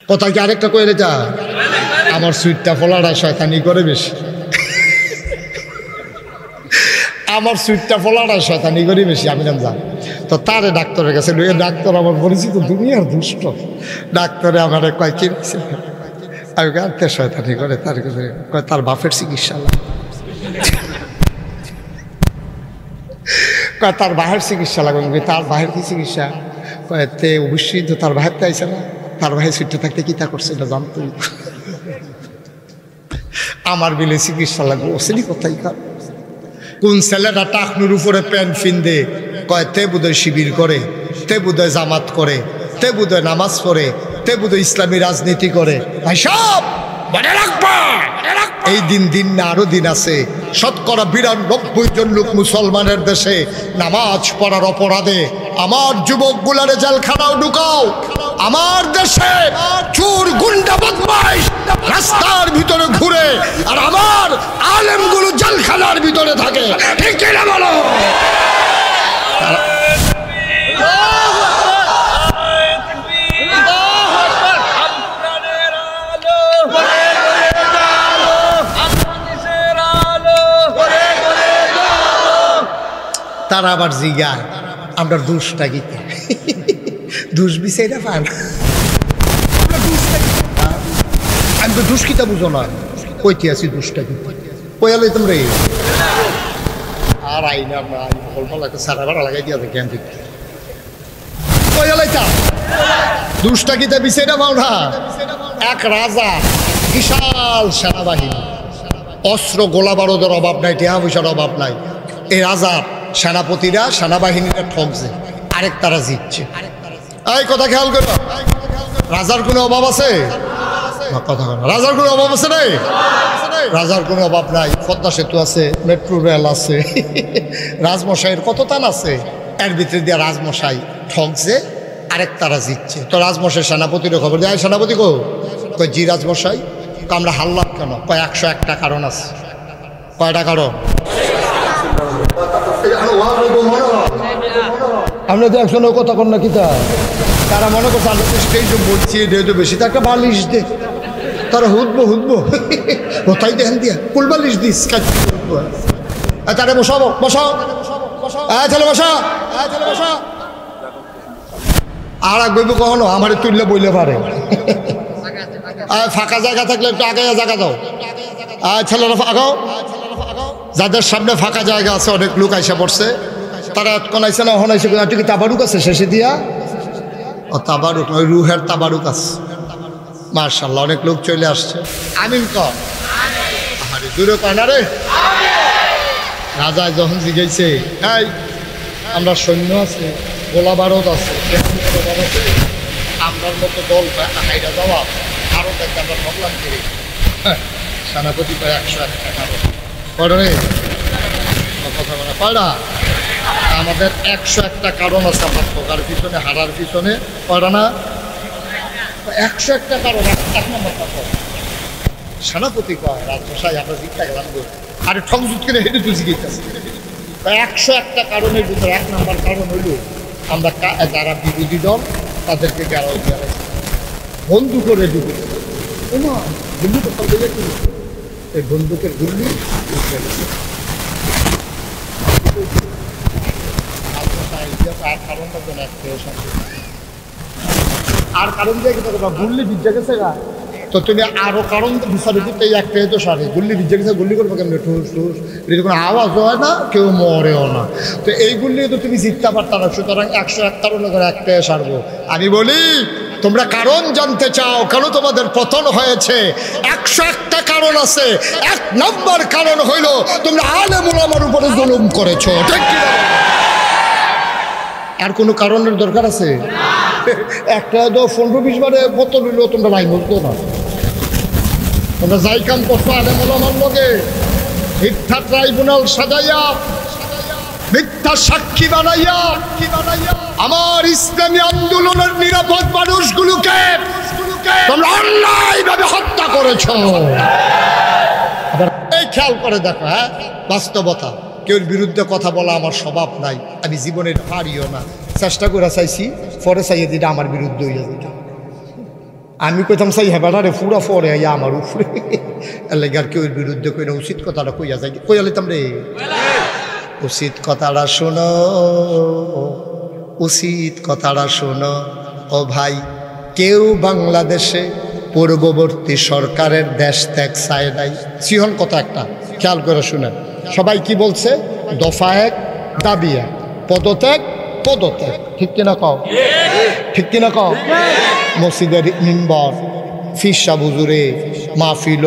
কোথায় কি আরেকটা কইলে যা আমার সুইটটা ফলাটা শয়তানি করে বেশি, আমার সুইটটা ফলাটা শয়তানি করে বেশি। আমি জান তো তারে ডাক্তারের কাছে লইয়ে, ডাক্তার আমার পরিচিত দুনিয়ার দুষ্ট, ডাক্তারে আমার কয় কি আমি কাঁদতে শয়তানি করে, তার কাছে কয় তার বাপের চিকিৎসা কয় তার বাহের চিকিৎসা লাগবে। তার বাহের কি চিকিৎসা? কয়েতে অবশ্যই তো তার বাহের তো আইসে না, তার বাহের সুইটটা থাকতে কি তা করছে এটা জানতো। আমার বিলে চিকিৎসা লাগবে ওসেনি কোথায় কার কোন ছেলেটা টাকনুর উপরে প্যান্ট ফিন্দে কয় তে বোধহয় শিবির করে, তে বোধহয় জামাত করে, তে বোধহয় নামাজ পড়ে, তে বোধহয় ইসলামী রাজনীতি করে। ভাই সব মনে রাখবা, এই দিন দিন না আরো দিন আছে। শতকরা ৯২ জন লোক মুসলমানের দেশে নামাজ পড়ার অপরাধে আমার যুবকগুলারে জেলখানাও ঢুকাও। আমার দেশে চোর গুন্ডা বদমাইশ রাস্তার ভিতরে ঘুরে, আর আমার আলেমগুলো জেলখানার ভিতরে থাকে। ঠিক কিনা বলো? তারা আবার জিগায় আমরা দোষটা গীতে দোষ বিচাইরা পান, আমি তো দোষ কিতা বুঝো না, কইতে আছি দোষটা কি কইয়ালে তোমরা আর আইনা সারা ভাড়া লাগাই দিয়া জ্ঞান দিক কইয়ালাইতা দোষটা কিতা বিচাইরা পাও না। এক রাজা, বিশাল সেনাবাহিনী, অস্ত্র গোলা বারুদের অভাব নাই, টিহা পয়সার অভাব নাই। এই রাজার সেনাপতিরা সেনাবাহিনীরা ঠকছে, আরেক তারা জিতছে। এই কথা খেয়াল করো, রাজার কোনো অভাব আছে? কথা বলো, রাজার কোনো অভাব আছে নাই? রাজার কোনো অভাব নাই। পদ্মা সেতু আছে, মেট্রো রেল আছে, রাজমশাইয়ের কত তান আছে, এর ভিতরে দিয়ে রাজমশাই ঠকছে, আরেক তারা জিতছে। তো রাজমশাই সেনাপতিরও খবর দেয়, সেনাপতি কো কয় জি রাজমশাই। আমরা হারলাম কেন? কয় ১০১টা কারণ আছে। কয়টা কারণ? আমরা তো একশো কথা কর না কিতা, তারা মনে করছে আমরা তো স্টেজ বলছি তো বেশি, তো একটা বালিশ দে, তারা হুদবো কোথায় দেখেন দিয়া কুল বালিশ দিস, তারা বসাবো, বসাও ছেলে বসা, ছেলে বসা। আর এক বইব কখনো আমার তুললে বইলে পারে, ফাঁকা জায়গা থাকলে একটু আগে জায়গা দাও, ছেলেরা আগাও। যাদের সামনে ফাঁকা জায়গা আছে, অনেক লোক আইসা পড়ছে, তারা এতক্ষণ আইসে না, ওখানে আইসে কি তাবারুক আছে শেষে দিয়া? ও তাবারুক নয়, রুহের তাবারুক আছে। মার্শাল্লাহ, অনেক লোক চলে আসছে। আমিন কর, আরে দূরে কয় রে। রাজা যখন জিজ্ঞেছে, এই আমরা সৈন্য আছে, গোলা বারুদ আছে, আপনার মতো দল হাইরা যাওয়া আরো দেখতে আমরা ভাবলাম করি। সেনাপতি প্রায় ১০১টা কারণ পড়ে কথা বলা পাড়া। আমাদের ১০১টা কারণ আছে আমার ঠকার পিছনে, হারার পিছনে, পড়া না ১০১টা কারণ। ১ নম্বর কথা সেনাপতি কয় রাজমশাই আমরা জিজ্ঞা গেলাম গো, আরে ঠকজুত কিনে হেঁটে তুই জিজ্ঞাসা। ১০১টা কারণের ভিতরে ১ নম্বর কারণ হইল আমরা যারা বিরোধী দল তাদেরকে গেরাও দেওয়া, বন্ধু করে ডুবে ওমা বন্ধু কোথাও দেবে কি, এই বন্দুকের গুল্লি আর কারণটা যেন আর কারণ দিয়ে গুল্লি বিদ্যা গেছে গা, তো তুমি আরো কারণ বিচারে দিতে এই একটাই তো সারে গুল্লি বিদ্যা গেছে, গুল্লি করবো কেমন ঠুস ঠুস, যদি কোনো আওয়াজও হয় না, কেউ মরেও না, তো এই গুল্লি তো তুমি জিততে পারত না। সুতরাং ১০১ কারণ করে একটাই সারবো। আমি বলি তোমরা কারণ জানতে চাও কেন তোমাদের পতন হয়েছে? ১০১টা কারণ আছে। ১ নম্বর কারণ হইল তোমরা আলেম ওলামার উপরে জুলুম করেছো। ঠিক কি? আর কোনো কারণের দরকার আছে? একটা তো ১৫-২০ বারে পতন হইলেও তোমরা নাই বলতো না, তোমরা যাই কাম করছো আলেম ওলামার লগে মিথ্যা ট্রাইব্যুনাল সাজাইয়া, মিথ্যা সাক্ষী বানাইয়া আমার ইসলামী আন্দোলনের নিরাপদ মানুষগুলোকে তোমরা অন্যায়ভাবে হত্যা করেছো। আবার এই খেয়াল করে দেখো, হ্যাঁ বাস্তবতা, কেউর বিরুদ্ধে কথা বলা আমার স্বভাব নাই, আমি জীবনের পারিও না, চেষ্টা করে চাইছি, পরে চাইয়ে দিটা আমার বিরুদ্ধে হইয়া যেত। আমি কইতাম চাই হেবাটারে পুরা পরে আইয়া আমার উপরে এলাকা আর কেউ বিরুদ্ধে কই না, উচিত কথাটা কইয়া যাই, কইয়া লইতাম রে। উচিত কথাটা শোনো, উচিত কথাটা শোনো ও ভাই। কেউ বাংলাদেশে পূর্ববর্তী সরকারের দেশ ত্যাগ চায় নাই। সিহন কথা একটা খেয়াল করে শুনেন। সবাই কি বলছে? দফা এক, দাবি এক, পদত্যাগ, পদত্যাগ। ঠিক কিনা কও? ঠিক কিনা কও? মসজিদের মিম্বর, ফিরসা বুজুরে, মাহফিল,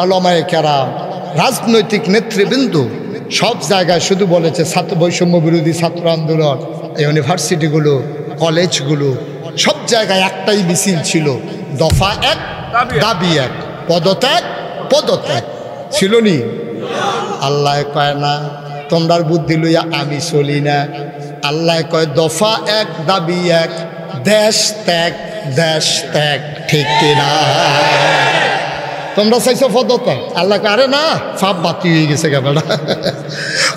আলেমায়ে কেরাম, রাজনৈতিক নেতৃবৃন্দ সব জায়গায় শুধু বলেছে ছাত্র বৈষম্য বিরোধী ছাত্র আন্দোলন, ইউনিভার্সিটিগুলো, কলেজগুলো, সব জায়গায় একটাই মিছিল ছিল, দফা এক, দাবি এক, পদত্যাগ, পদত্যাগ। ছিল নি? আল্লাহ কয় না তোমরার বুদ্ধি লইয়া আমি চলি না। আল্লাহ কয় দফা এক, দাবি এক, দেশ ত্যাগ, দেশ ত্যাগ। ঠিক কিনা? তোমরা চাইছো পদত্যাগ, আল্লাহ কয় আরে না, ফাপ বাতি হয়ে গেছে কেবলা,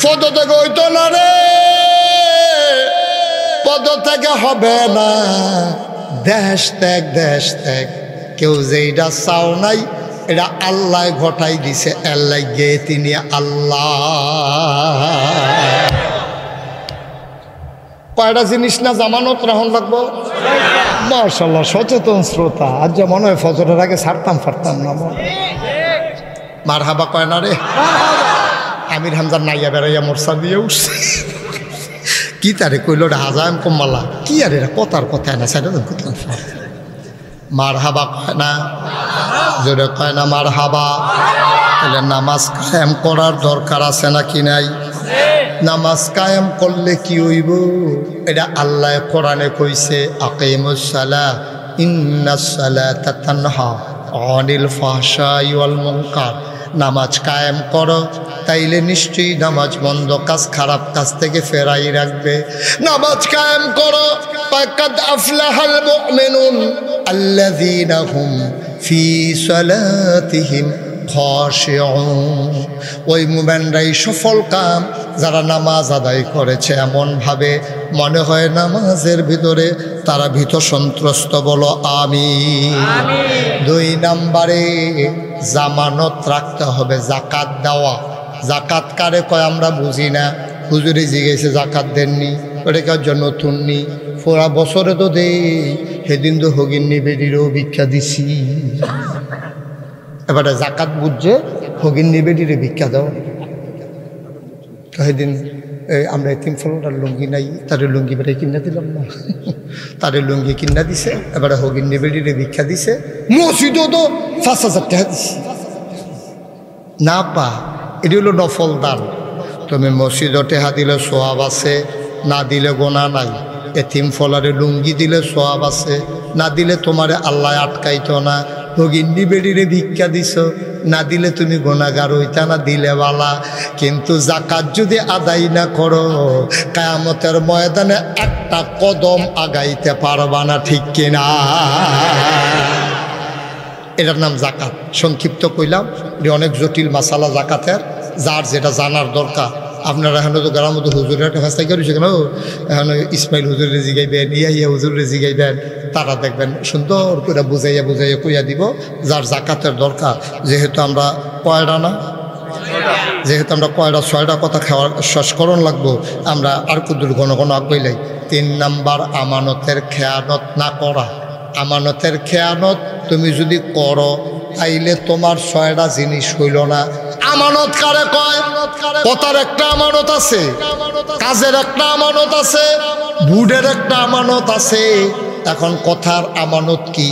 পদত্যাগ হইতো না রে, পদত্যাগে হবে না, দেশ ত্যাগ, দেশ ত্যাগ। কেউ যে এটা চাও নাই, এটা আল্লাহ ঘটাই দিছে, আল্লাহ গে তিনি আল্লাহ। কয়টা জিনিস না জামানত রাখুন লাগবো। মাশাআল্লাহ, সচেতন শ্রোতা। আজ যে মনে হয় ফজরের আগে ছাড়তাম ফারতাম না। মারহাবা কয় না রে। আমির হামজার নাইয়া বেড়াইয়া মোরসা দিয়ে উঠছে। কি তারে কইল হাজাম কম্মালা, কি আর এরা কথার কথা না সেটা মারহাবা কয় না, জোরে কয় না মারহাবা। তাহলে নামাজ কায়েম করার দরকার আছে নাকি নাই? নামাজ কায়েম করলে কি হইব? এটা আল্লাহ কোরআনে কইছে, আকিমুস সালাহ ইন্নাস সালাতা তানহা আনিল ফাহশাই ওয়াল মুনকার। নামাজ কায়েম করো, তাইলে নিশ্চয়ই নামাজ বন্ধ কাজ, খারাপ কাজ থেকে ফেরাই রাখবে। নামাজ কায়েম করো, ফাকাদ আফলাহাল মুমিনুন আল্লাযীনা হুম ফি সালাতিহিম খাশিউন। ওই মুমিনরাই সফল কাম যারা নামাজ আদায় করেছে এমনভাবে মনে হয় নামাজের ভিতরে তারা ভীত সন্ত্রস্ত। বলো আমিন। 2 নম্বরে জামানত রাখতে হবে, জাকাত দেওয়া। জাকাত কারে কয় আমরা বুঝি না। হুজুরে জিজ্ঞেসে জাকাত দেননি, ওটা কার জন্য নতুন নি, পুরা বছরে তো দেই, সেদিন তো হগিন্নি বেডিরও ভিক্ষা দিছি। এবারে জাকাত বুঝছে, হগিন্নি বেডিরে ভিক্ষা দাও। সেদিন আমরা এতিম ফলটার লুঙ্গি নাই, তারে লুঙ্গি বেড়ে কিনা দিলাম না, তারে লুঙ্গি কিনা দিছে। এবারে হগিন্নি বেডিরে ভিক্ষা দিছে, মসজিদও তো 5,000 টাকা দিছি না পা। এটি হলো নফল দান। তুমি মসজিদও টেহা দিলে সোয়াব আছে, না দিলে গোনা নাই। এতিম ফলারে লুঙ্গি দিলে সোয়াব আছে, না দিলে তোমারে আল্লাহ আটকাইতো না। ভগিন্নি বেড়িরে ভিক্ষা দিছ, না দিলে তুমি গোনাগার হইতা না, দিলে বালা। কিন্তু জাকাত যদি আদায় না করো, কিয়ামতের ময়দানে একটা কদম আগাইতে পারবা না। ঠিক কিনা? এটার নাম জাকাত। সংক্ষিপ্ত কইলাম, এটি অনেক জটিল মাসালা জাকাতের, যার যেটা জানার দরকার। আপনারা এখন তো গ্রাম মতো হুজুরের একটা ফাঁসটাই করেছে কেন, এখন ইসমাইল হুজুরে জিগাইবেন, ইয়া হুজুরে জিগাইবেন, তারা দেখবেন সুন্দর করে বুঝাইয়া বুঝাইয়া কইয়া দিব যার জাকাতের দরকার। যেহেতু আমরা কয়টা না, যেহেতু আমরা কয়টা 6টা কথা খাওয়ার সংস্করণ লাগবো, আমরা আর কুদুর ঘন ঘন আগাইলাই। 3 নাম্বার আমানতের খেয়ানত না করা। আমানতের খেয়ানত তুমি যদি করো, তাইলে তোমার 6টা জিনিস হইল না। আমানত কারে কয়? কথার একটা আমানত আছে, কাজের একটা আমানত আছে, বুডের একটা আমানত আছে। এখন কথার আমানত কি?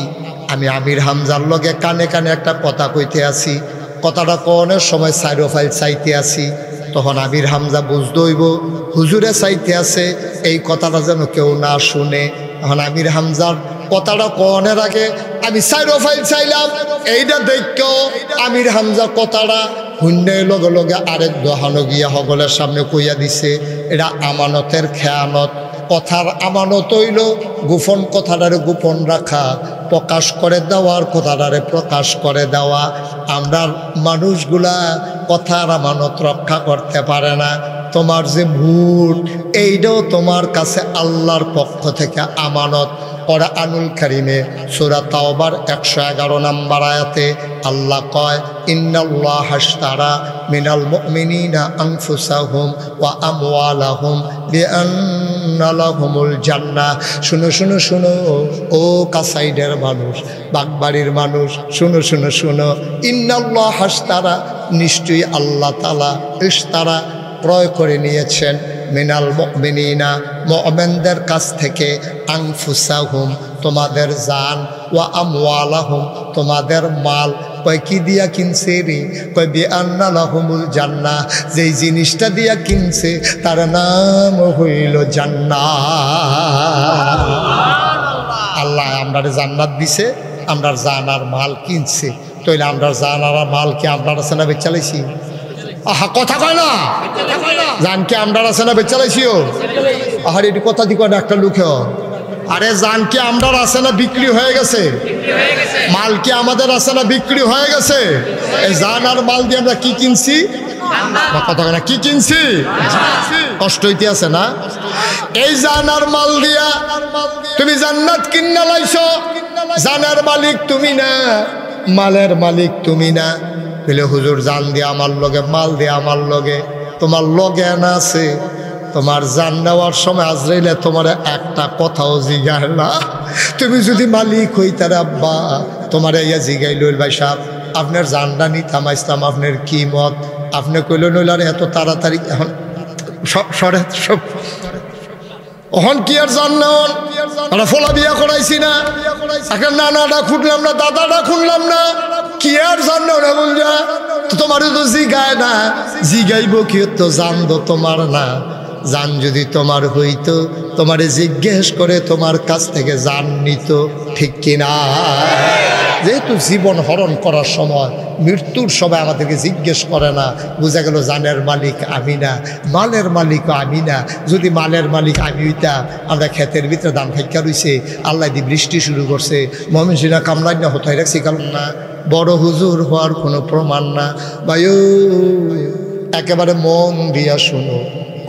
আমি আমির হামজার লগে কানে কানে একটা কথা কইতে আছি, কথাটা কোনের সময় সাইরো ফাইল চাইতে আছি, তখন আমির হামজা বুঝতে হইব হুজুরে চাইতে আছে, এই কথাটা যেন কেউ না শুনে। এখন আমির হামজার কথাটা কোনের আগে আমি সাইরো ফাইল চাইলাম, এইটা দেখো আমির হামজা কথাটা হুন্ডের লগে লগে আরেক দোহানো গিয়া সকলের সামনে কইয়া দিছে। এটা আমানতের খেয়ানত। কথার আমানত হইল গোপন কথাটারে গোপন রাখা, প্রকাশ করে দেওয়ার কথাটারে প্রকাশ করে দেওয়া। আমরা মানুষগুলা কথার আমানত রক্ষা করতে পারে না। তোমার যে ভোট, এইটাও তোমার কাছে আল্লাহর পক্ষ থেকে আমানত। কোরআনুল কারীমে সূরা তাওবার 111 নম্বর আয়াতে আল্লাহ কয় ইন্নাল্লাহা আশতারা মিনাল মুমিনিনা আনফুসাহুম ওয়া আমওয়ালাহুম বিআন্না লাহুমুল জান্নাহ। শুনো শুনো শুনো ও কাসাইডের মানুষ, বাগবাড়ির মানুষ, শুনো শুনো শুনো, ইন্নাল্লাহা আশতারা, নিশ্চয়ই আল্লাহ তাআলা ইশতারা ক্রয় করে নিয়েছেন মিনাল মুমিনিনা, মুমিনদের কাছ থেকে, আনফুসাহুম তোমাদের জান, ওয়া আমওয়ালাহুম তোমাদের মাল। কয় কি দিয়া কিনছে রে? কয় বিআন্না লাহুমুল জান্নাহ, যেই জিনিসটা দিয়া কিনছে তার নাম হইল জান্নাত। আল্লাহ আমরারে জান্নাত দিছে, আমরার জান আর মাল কিনছে। তাইলে আমরার জান আর মাল কি আপনার আছে না বেচালাইছি? আহা কথা কয় না, জানকে আমরার আছে না বেচালাইছিও? আহার এটি কথা দি কয় না একটা লোক। আরে জানকে আমরার আছে না বিক্রি হয়ে গেছে? মাল কি আমাদের আছে না বিক্রি হয়ে গেছে? এই জান আর মাল দিয়ে আমরা কি কিনছি? কথা কয় না, কি কিনছি? কষ্ট হইতে আছে না? এই জান আর মাল দিয়া তুমি জান্নাত কিন্না লাইছো। জানের মালিক তুমি না, মালের মালিক তুমি না। বলে হুজুর জান দিয়ে আমার লগে, মাল দিয়ে আমার লগে, তোমার লগে না আছে। তোমার জান নেওয়ার সময় আজরাইলে তোমার একটা কথাও জিগায় না। তুমি যদি মালিক হইতার আব্বা, তোমার ইয়া জিগাই লইল ভাই সাহেব আপনার জানটা নিতাম আসতাম, আপনার কি মত? আপনি কইল নইল আর এত তাড়াতাড়ি এখন সরে সব ওহন কি আর জান নেওয়ান? আমরা ফোলা বিয়া করাইছি না, একটা নানাটা খুঁজলাম না, দাদাটা খুঁজলাম না, কি আর জান না বল যা। তোমার তো জিগায় না, জিগাইব কি তো জানবো তোমার না। জান যদি তোমার হইতো তোমারে জিজ্ঞেস করে তোমার কাছ থেকে জান নিত, ঠিক কিনা? যেহেতু জীবন হরণ করার সময়, মৃত্যুর সময় আমাদেরকে জিজ্ঞেস করে না, বোঝা গেল জানের মালিক আমি না, মালের মালিকও আমি না। যদি মালের মালিক আমি হইতাম, আমরা ক্ষেতের ভিতরে ধান খাইকা রইছে, আল্লাহ দি বৃষ্টি শুরু করছে, মমিনসিনা কামলাই না হতাই রাখছি, কারণ না বড় হুজুর হওয়ার কোনো প্রমাণ না। ভাইও একেবারে মন দিয়া শুনো,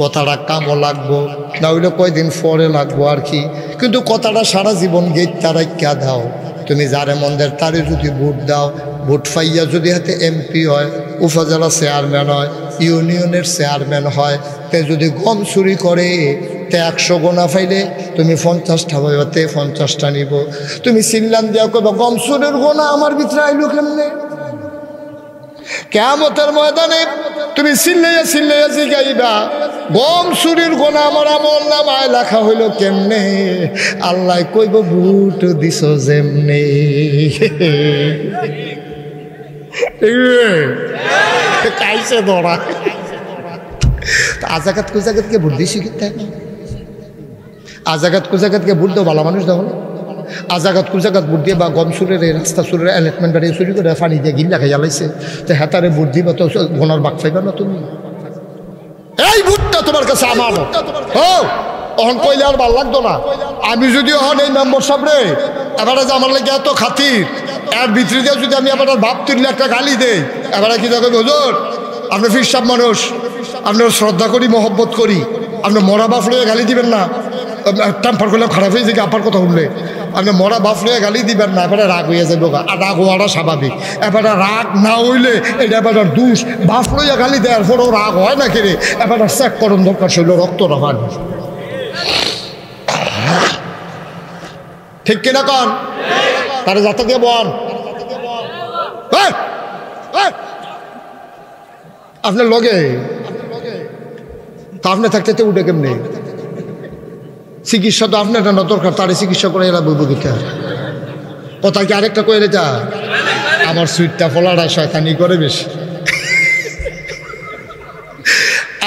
কথাটা কামও লাগবো না হইলে কয়দিন পরে লাগবো আর কি, কিন্তু কথাটা সারা জীবন গেইতা রাইখা দাও। তুমি যারে মন্দের তারে যদি ভোট দাও, ভোট পাইয়া যদি হাতে এমপি হয়, উপজেলা চেয়ারম্যান হয়, ইউনিয়নের চেয়ারম্যান হয়, তে যদি গম চুরি করে তে 100 গোনা পাইলে তুমি 50টা পাইবা, তে 50টা নিব। তুমি চিল্লান দিয়া কইবা গম চুরির গোনা আমার ভিতরে আইলো কেমনে? কিয়ামতের ময়দানে তুমি চিল্লাইয়া চিল্লাইয়া জিগাইবা গম চুরির গোনা আমার আমল নামায় লেখা হইল কেমনে? আল্লাহ কইব ভোট দিছ যেমনে। কাইছে ধরা আজাগাত কুজাগাতকে ভোট দিছি কিন্তু আজাগাত কুজাগাতকে ভোট দাও ভালো মানুষ দেখো না। আজাগাত কুজাগাত ভোট দিয়ে বা গম চুরের রাস্তা চুরের অ্যালেটমেন্ট বাড়িয়ে চুরি করে পানি দিয়ে গিল্লা খাই জ্বালাইছে, তো হেতারে ভোট দিবা তো গোনার বাক পাইবা না তুমি। এই ভোটটা তোমার কাছে আমার অহন কইলে আর ভাল লাগতো না। আমি যদি অহন এই মেম্বার সামনে এবারে যে আমার লাগে এত খাতির, এর ভিতরে দিয়ে যদি আমি আবার ভাব তুললে একটা গালি দেই, এবারে কি দেখো হুজুর আপনি ফিরসাব মানুষ, আপনার শ্রদ্ধা করি, মহব্বত করি, আপনি মরা বাপ লইয়া গালি দিবেন না। টাম্পার করলে খারাপ হয়ে যায় আপার কথা শুনলে, আপনি মরা বাপ লইয়া গালি দিবেন না, এবারে রাগ হইয়া যাবে। আর রাগ হওয়াটা স্বাভাবিক, এবারে রাগ না হইলে এটা এবার দুষ। বাপ লইয়া গালি দেওয়ার পরেও রাগ হয় না কেড়ে, এবার চেক করুন দরকার শৈল রক্তটা পানি, ঠিক কিনা কন? তারা যাতে দিয়ে বল আপনার লগে তা আপনি থাকতে উঠে কেমনি? চিকিৎসা তো আপনার না দরকার, তারে চিকিৎসা করে এরা বুবুকিতে কথা কি আরেকটা কয়ে যা আমার সুইটটা ফলাটা শয়তানি করে বেশি,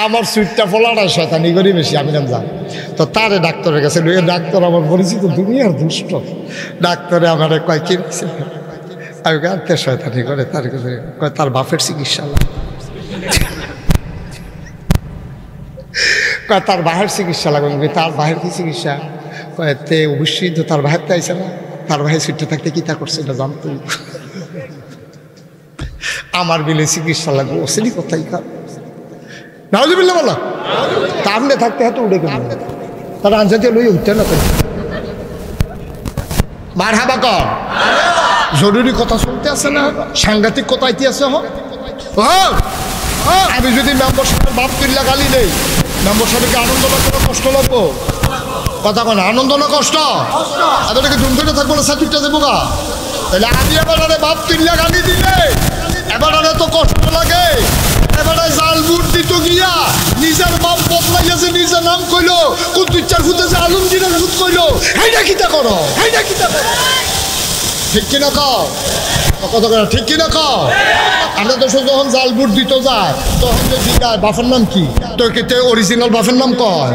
আমার সুইটটা ফলাটা শয়তানি করে বেশি, আমি নাম যা তো তারে ডাক্তারের কাছে লইয়ে, ডাক্তার আমার পরিচিত দুনিয়ার দুষ্ট, ডাক্তারে আমার কয় কি আমি কাঁদতে শয়তানি করে, তার কাছে কয় তার বাপের চিকিৎসা কয় তার বাহের চিকিৎসা লাগবে। তার বাহের কি চিকিৎসা? কয়েতে অবশ্যই তো তার বাহেরতে আইসে না, তার বাহের সুইটটা থাকতে কি তা করছে এটা জানতো। আমার বিলে চিকিৎসা লাগবে ওসেনি কোথায় কার নাউজুবিল্লাহ বলা তা আপনি থাকতে হাতে উঠে কেন তারা আনসার দিয়ে লই উঠতে না মারহাবা কর। জরুরি কথা শুনতে আছে না, সাংঘাতিক কথা আইতে আছে। আমি যদি মেম্বার সাহেবের বাপ তুল্লা গালি নেই, মেম্বার সাহেবকে আনন্দ লাগবে না কষ্ট লাগবো? কথা কয় না, আনন্দ না কষ্ট? এতটাকে ধুম ধরে থাকবো না, সাথীটা দেবো গা। তাহলে আমি এবারে বাপ তুল্লা গালি দিলে এবারে তো কষ্ট লাগে। এবারে জাল বুট দিত গিয়া নিজের বাপ বদলাইয়াছে, নিজের নাম কইলো, কোন ইচ্ছার ফুটেছে আলমগীরের ফুট কইলো। এইটা কিতা করো, এইটা কিতা করো, ঠিক কিনা কও? কথা কয় ঠিক কিনা কও? আমরা তো যখন জাল বুট দিত যায় তখন তো জিজ্ঞাসা বাপের নাম কি, তোর কিন্তু অরিজিনাল বাপের নাম কয়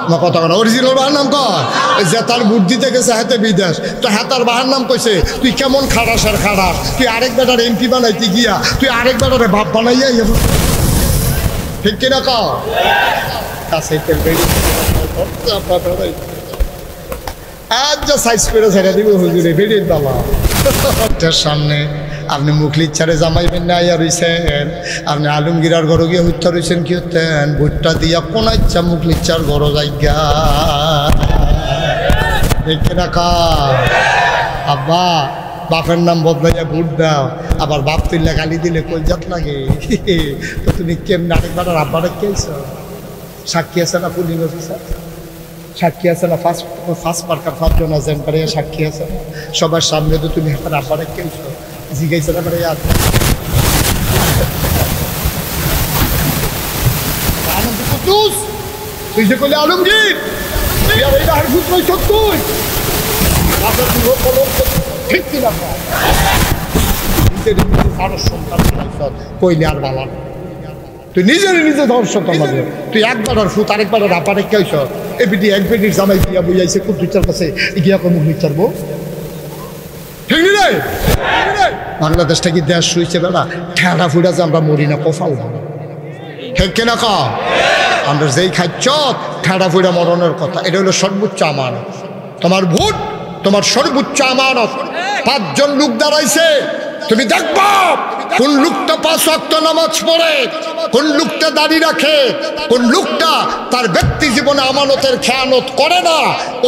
না? কথা কয় না, অরিজিনাল বাবার নাম কয়। যে তার বুট দিতে গেছে হাতে বিদেশ, তো হাতার বাহার নাম কইছে তুই কেমন খাড়াস আর খাড়াস, তুই আরেক বেটার এমপি বানাইতে গিয়া তুই আরেক বেটারে বাপ বানাইয়া, ঠিক কিনা কও? আজ যা সাইজ করে ছেড়ে দিব হুজুরে বেরিয়ে বাবা সামনে। আপনি মুখলিচ্ছারে জামাইবেন না আইয়া রইছেন, আপনি আলমগীরার ঘর গিয়ে হত্যা রয়েছেন কি হতেন? ভুট্টা দিয়া কোন ইচ্ছা মুখলিচ্ছার ঘর যাইগা, দেখে রাখা। আব্বা বাপের নাম বদলাইয়া ভোট দাও, আবার বাপ তুললে গালি দিলে কই যাত লাগে। তো তুমি কেমন আরেকবার আব্বারে খেয়েছ? সাক্ষী আছে না পুলিশ অফিসার, সাক্ষী আছে না ফার্স্ট পার্কার 5 জন এজেন্টারে সাক্ষী আছে না? সবার সামনে তো তুমি এখন আব্বারে খেয়েছ, জিগাইছে না? তুই যে করলে আলমগীর ঠিক কিনা কইলে আর বালা, তুই নিজের নিজে ধর্ষক আমাদের। তুই একবার আর ফুত আরেকবার আর আপারে কেছ এবিডি এক বেডির জামাই দিয়া বইয়াইছে খুব বিচার কাছে গিয়া কোনো বিচার বউ, ঠিক নি রে? বাংলাদেশটা কি দেশ শুয়েছে বেলা ঠেড়া ফুড়া যে আমরা মরি না কফাল না, ঠিক কিনা কা? আমরা যেই খাচ্ছ ঠেড়া ফুড়া মরণের কথা, এটা হলো সর্বোচ্চ আমানত। তোমার ভোট তোমার সর্বোচ্চ আমানত। 5 জন লোক দাঁড়াইছে, তুমি দেখবা কোন লোকটা 5 ওয়াক্ত নামাজ পড়ে, কোন লোকটা দাড়ি রাখে, কোন লোকটা তার ব্যক্তি জীবনে আমানতের খেয়ানত করে না।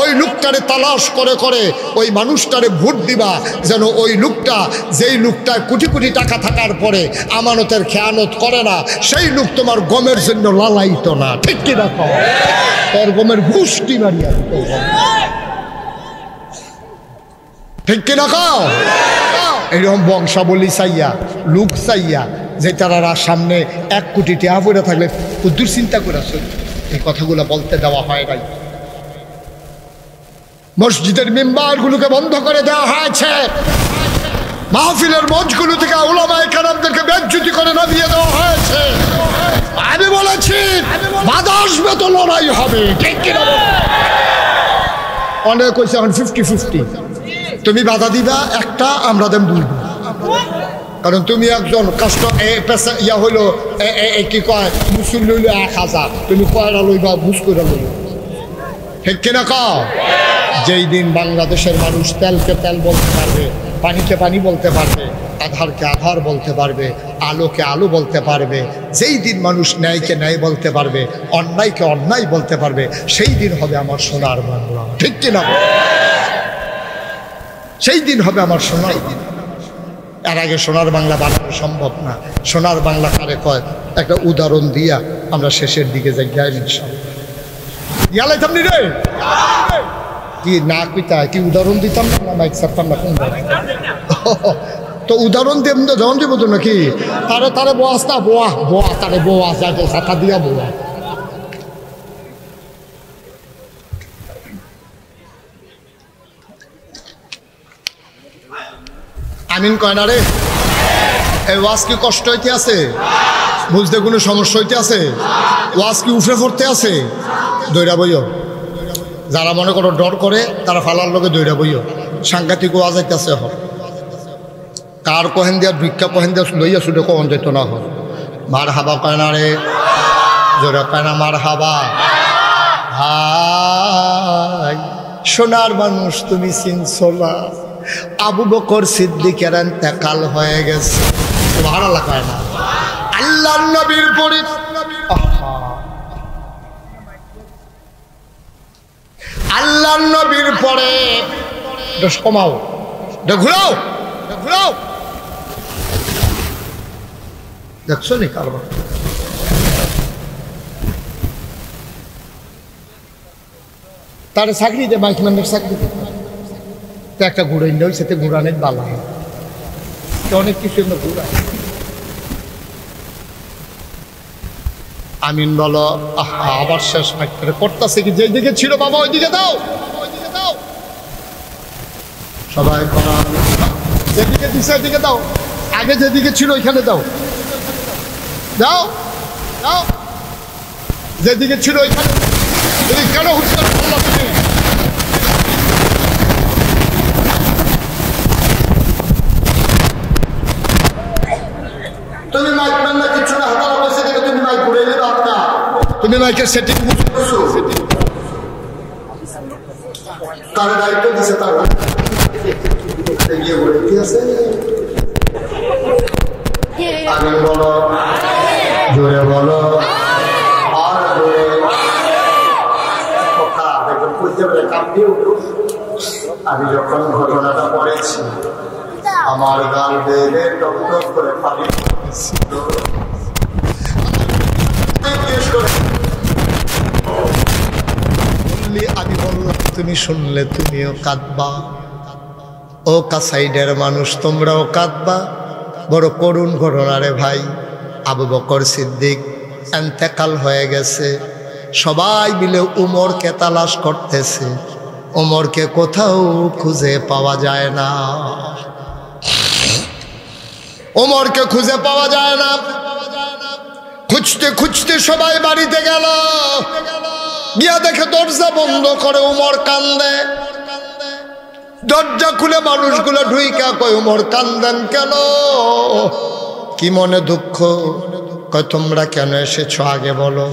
ওই লোকটারে তালাশ করে করে ওই মানুষটারে ভোট দিবা, যেন ওই লোকটা, যেই লোকটা কোটি কোটি টাকা থাকার পরে আমানতের খেয়ানত করে না, সেই লোক তোমার গমের জন্য লালাইতো না, ঠিক কি রাখো? তোর গমের গুষ্টি মারিয়া ঠিক কিনা কাও? এরকম বংশাবলী চাইয়া লোক চাইয়া যে তারা সামনে 1 কোটি টাকা পড়ে থাকলে কুদ্দুর চিন্তা করেছে, এই কথাগুলো বলতে দেওয়া হয় নাই। মসজিদের মেম্বারগুলোকে বন্ধ করে দেওয়া হয়েছে, মাহফিলের মঞ্চগুলো থেকে উলামায়ে কেরামদেরকে বেজ্জতি করে নামিয়ে দেওয়া হয়েছে। আমি বলেছি বাধা আসবে তো লড়াই হবে, ঠিক কিনা? অনেক কইছে এখন 50-50, তুমি বাধা দিবা একটা, আমরা দেন বুঝবো, কারণ তুমি একজন কষ্ট ইয়া হইলো কি কয় মুসুল লইলো 1000, তুমি কয়টা লইবা বুঝ করে লইব, ঠিক কিনা কাও? যেই দিন বাংলাদেশের মানুষ তেলকে তেল বলতে পারবে, পানিকে পানি বলতে পারবে, আধারকে আধার বলতে পারবে, আলোকে আলো বলতে পারবে, যেই দিন মানুষ ন্যায়কে ন্যায় বলতে পারবে, অন্যায়কে অন্যায় বলতে পারবে, সেই দিন হবে আমার সোনার বাংলা, ঠিক কিনা? সেই দিন হবে আমার সোনার দিন। এর আগে সোনার বাংলা বানানো সম্ভব না। সোনার বাংলা কারে কয় একটা উদাহরণ দিয়া আমরা শেষের দিকে যাই। ইয়ালাইতাম নি রে কি না কইতা কি উদাহরণ দিতাম না, মাইক ছাড়তাম না কোন তো উদাহরণ দেব তো যখন দিব তো নাকি তারে তারে বোয়াস্তা বোয়া বোয়া তারে বোয়া যায় ছাতা দিয়া বোয়া। আমিন কয় না রে? এই ওয়াজ কি কষ্ট হইতে আছে? বুঝতে কোনো সমস্যা হইতে আছে? ওয়াজ কি উফরে পড়তে আছে? দৈরা বইও, যারা মনে করো ডর করে তারা ফালার লোকে দৈরা বইও। সাংঘাতিক ওয়াজ আইতেছে এখন, কার কহেন দিয়া ভিক্ষা কহেন দিয়া লইয়া শুধু কখন যেত না হয়। মার হাবা কয় না রে? জোরে কয় না মার হাবা? হাই সোনার মানুষ তুমি চিনছো না, আবু বকর সিদ্দিকের ইন্তেকাল হয়ে গেছে। সুবহানাল্লাহ কয় না? আল্লাহর নবীর পরে আল্লাহর নবীর পরে এটা কমাও, এটা ঘুরাও, এটা ঘুরাও। দেখছো নি কারবার? তার চাকরি দে, মাইকম্যানের চাকরি দে, তো একটা ঘুরাই নেই, সেটা ঘুরানের বালা হয়, অনেক কিছু ঘুরায়। আমিন বলো। আবার শেষ মাইক করে করতেছে কি, যেদিকে ছিল বাবা ওইদিকে দাও, ওইদিকে দাও, সবাই যেদিকে দিছে ওইদিকে দাও, আগে যেদিকে ছিল ওইখানে দাও, দাও দাও, যেদিকে ছিল ওইখানে। কেন হচ্ছে তুমি মাইক ম্যান না কিছু না, হাতার অবস্থা থেকে তুমি মাইক ঘুরে নিলে না, তুমি মাইকের সেটিং বুঝছো, তার দায়িত্ব দিছে, তার ঠিক আছে। আমি বলো, জোরে বলো, আর জোরে। আমি যখন ঘটনাটা পড়েছি, আমার গাল বেয়ে টক টক করে পানি আমি বললাম, তুমি শুনলে তুমিও কাঁদবা, ও কাসাইডের মানুষ তোমরাও কাঁদবা। বড় করুণ ঘটনা রে ভাই। আবু বকর সিদ্দিক এন্তেকাল হয়ে গেছে, সবাই মিলে উমরকে তালাশ করতেছে, উমরকে কোথাও খুঁজে পাওয়া যায় না, উমরকে খুঁজে পাওয়া যায় না। খুঁজতে খুঁজতে সবাই বাড়িতে গেল, গিয়া দেখে দরজা বন্ধ করে উমর কান্দে। দরজা খুলে মানুষগুলো ঢুইকা কয়, উমর কান্দেন কেন, কি মনে দুঃখ? কয় তোমরা কেন এসেছো আগে বলো।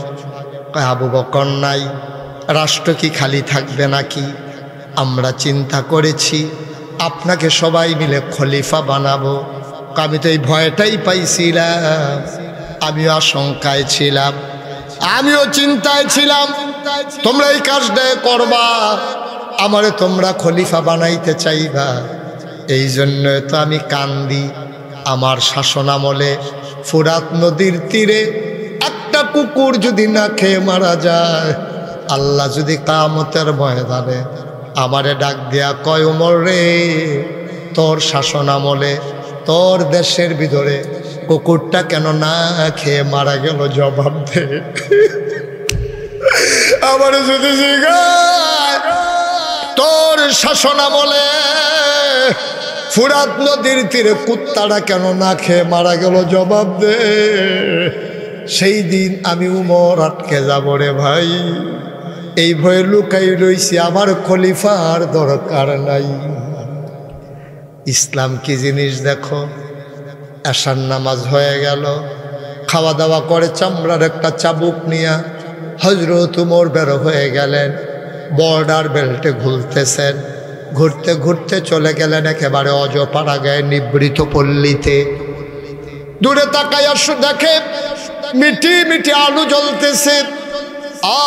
কয় আবু বকর নাই, রাষ্ট্র কি খালি থাকবে নাকি? আমরা চিন্তা করেছি আপনাকে সবাই মিলে খলিফা বানাবো। আমি তো এই ভয়টাই পাইছিলাম, আমিও আশঙ্কায় ছিলাম, আমিও চিন্তায় ছিলাম, তোমরা এই কাজটা করবা, আমারে তোমরা খলিফা বানাইতে চাইবা, এই জন্য তো আমি কান্দি। আমার শাসনামলে ফুরাত নদীর তীরে একটা কুকুর যদি না খেয়ে মারা যায়, আল্লাহ যদি কিয়ামতের ময়দানে আমারে ডাক দিয়া কয়, ওমর রে, তোর শাসনামলে তোর দেশের ভিতরে কুকুরটা কেন না খেয়ে মারা গেল, জবাব দে। আমার যদি জিজ্ঞাসা, তোর শাসনামলে ফুরাত নদীর তীরে কুত্তাটা কেন না খেয়ে মারা গেল, জবাব দে। সেই দিন আমি উমর আটকে যাব রে ভাই, এই ভয়ে লুকাই রইছি, আমার খলিফার দরকার নাই। ইসলাম কি জিনিস দেখো। এশার নামাজ হয়ে গেল, খাওয়া দাওয়া করে চামড়ার একটা চাবুক নিয়ে হযরত উমর বের হয়ে গেলেন, বর্ডার বেল্টে ঘুরতেছেন, ঘুরতে ঘুরতে চলে গেলেন একেবারে অজপাড়া গায়ে নিবৃত পল্লীতে। দূরে তাকাইয়া দেখে মিটি মিটি আলু জ্বলতেছে,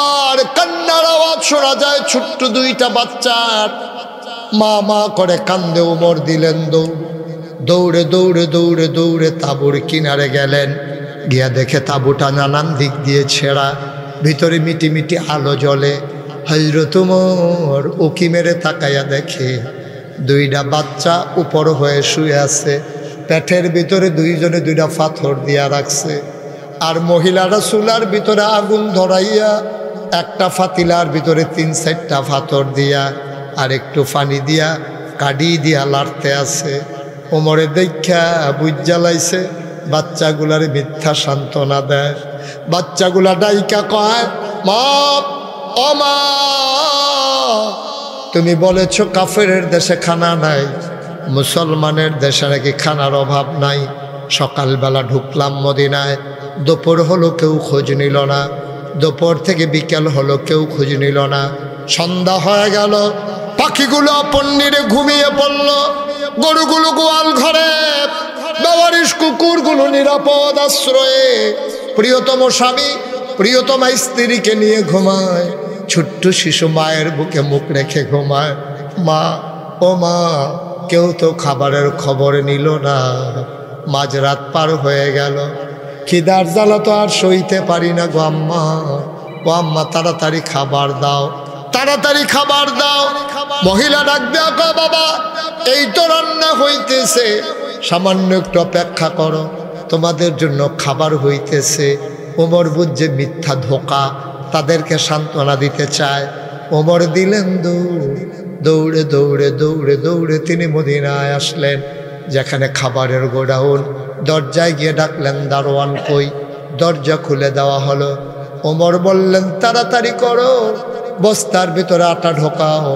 আর কান্নার আওয়াজ শোনা যায় ছোট্ট দুইটা বাচ্চার, মা মা করে কান্দে। উমর দিলেন দৌড়ে দৌড়ে দৌড়ে দৌড়ে তাঁবুর কিনারে গেলেন, গিয়া দেখে তাঁবুটা নানান দিক দিয়ে ছেঁড়া, ভিতরে মিটি মিটি আলো জ্বলে। হযরত উমর উকি মেরে তাকাইয়া দেখে দুইটা বাচ্চা উপর হয়ে শুয়ে আছে, পেটের ভিতরে দুইজনে দুইটা পাথর দিয়া রাখছে, আর মহিলারা চুলার ভিতরে আগুন ধরাইয়া একটা ফাতিলার ভিতরে 3-4টা পাথর দিয়া আর একটু পানি দিয়া কাডি দিয়া লাড়তে আছে। ওমরে দেখা বুঝ জ্বালাইছে, বাচ্চাগুলার মিথ্যা সান্ত্বনা দেয়। বাচ্চাগুলা ডাইকা কয়, মা ও মা, তুমি বলেছ কাফেরের দেশে খানা নাই, মুসলমানের দেশে নাকি খানার অভাব নাই। সকালবেলা ঢুকলাম মদিনায়, দুপুর হলো কেউ খোঁজ নিল না, দুপুর থেকে বিকেল হলো কেউ খোঁজ নিল না, সন্ধ্যা হয়ে গেল, পাখিগুলো পন্নিরে ঘুমিয়ে পড়ল, গরুগুলো গোয়াল ঘরে, বেওয়ারিশ কুকুরগুলো নিরাপদ আশ্রয়ে, প্রিয়তম স্বামী প্রিয়তমা স্ত্রীকে নিয়ে ঘুমায়, ছোট্ট শিশু মায়ের বুকে মুখ রেখে ঘুমায়। মা ও মা, কেউ তো খাবারের খবর নিল না, মাঝরাত পার হয়ে গেল, খিদার জ্বালা তো আর সইতে পারি না গো আম্মা। ও আম্মা, তাড়াতাড়ি খাবার দাও, তাড়াতাড়ি খাবার দাও। মহিলা ডাক দেয়া কয়, বাবা এই তো রান্না হইতেছে, সামান্য একটু অপেক্ষা করো, তোমাদের জন্য খাবার হইতেছে। ওমর বুঝছে মিথ্যা ধোকা, তাদেরকে সান্ত্বনা দিতে চায়। ওমর দিলেন দৌড়ে দৌড়ে দৌড়ে দৌড়ে তিনি মদিনায় আসলেন, যেখানে খাবারের গোডাউন। দরজায় গিয়ে ডাকলেন, দারোয়ান কই? দরজা খুলে দেওয়া হলো। ওমর বললেন, তাড়াতাড়ি করো, বস্তার ভিতরে আটা ঢোকাও,